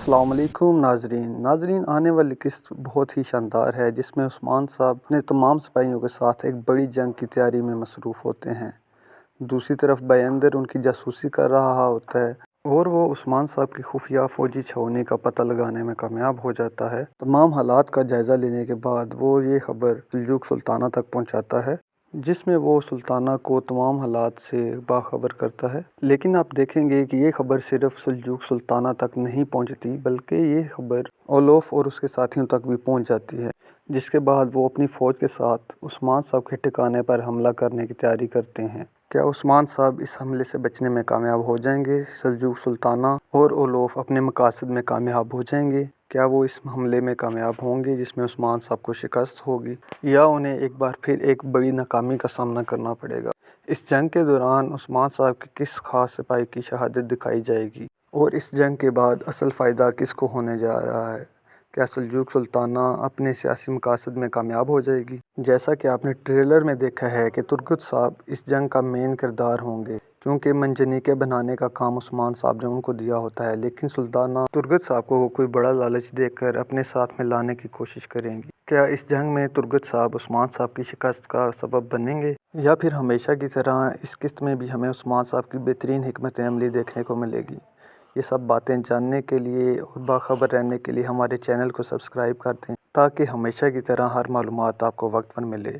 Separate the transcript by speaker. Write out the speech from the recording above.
Speaker 1: السلام علیکم ناظرین آنے والی قسط بہت ہی شاندار ہے، جس میں عثمان صاحب اپنے تمام سپاہیوں کے ساتھ ایک بڑی جنگ کی تیاری میں مصروف ہوتے ہیں۔ دوسری طرف بایندر ان کی جاسوسی کر رہا ہوتا ہے اور وہ عثمان صاحب کی خفیہ فوجی چھاؤنی کا پتہ لگانے میں کامیاب ہو جاتا ہے۔ تمام حالات کا جائزہ لینے کے بعد وہ یہ خبر سلجوق سلطانہ تک پہنچاتا ہے، جس میں وہ سلطانہ کو تمام حالات سے باخبر کرتا ہے۔ لیکن آپ دیکھیں گے کہ یہ خبر صرف سلجوق سلطانہ تک نہیں پہنچتی، بلکہ یہ خبر اولوف اور اس کے ساتھیوں تک بھی پہنچ جاتی ہے، جس کے بعد وہ اپنی فوج کے ساتھ عثمان صاحب کے ٹھکانے پر حملہ کرنے کی تیاری کرتے ہیں۔ کیا عثمان صاحب اس حملے سے بچنے میں کامیاب ہو جائیں گے؟ سلجوق سلطانہ اور اولوف اپنے مقاصد میں کامیاب ہو جائیں گے؟ کیا وہ اس حملے میں کامیاب ہوں گے جس میں عثمان صاحب کو شکست ہوگی، یا انہیں ایک بار پھر ایک بڑی ناکامی کا سامنا کرنا پڑے گا؟ اس جنگ کے دوران عثمان صاحب کی کس خاص سپاہی کی شہادت دکھائی جائے گی، اور اس جنگ کے بعد اصل فائدہ کس کو ہونے جا رہا ہے؟ کیا سلجوق سلطانہ اپنے سیاسی مقاصد میں کامیاب ہو جائے گی؟ جیسا کہ آپ نے ٹریلر میں دیکھا ہے کہ ترگت صاحب اس جنگ کا مین کردار ہوں گے، کیونکہ منجنیقے بنانے کا کام عثمان صاحب نے ان کو دیا ہوتا ہے، لیکن سلطانہ ترگت صاحب کو کوئی بڑا لالچ دے کر اپنے ساتھ میں لانے کی کوشش کریں گی۔ کیا اس جنگ میں ترگت صاحب عثمان صاحب کی شکست کا سبب بنیں گے، یا پھر ہمیشہ کی طرح اس قسط میں بھی ہمیں عثمان صاحب کی بہترین حکمت عملی دیکھنے کو ملے گی؟ یہ سب باتیں جاننے کے لیے اور باخبر رہنے کے لیے ہمارے چینل کو سبسکرائب کر دیں، تاکہ ہمیشہ کی طرح ہر معلومات آپ کو وقت پر ملے۔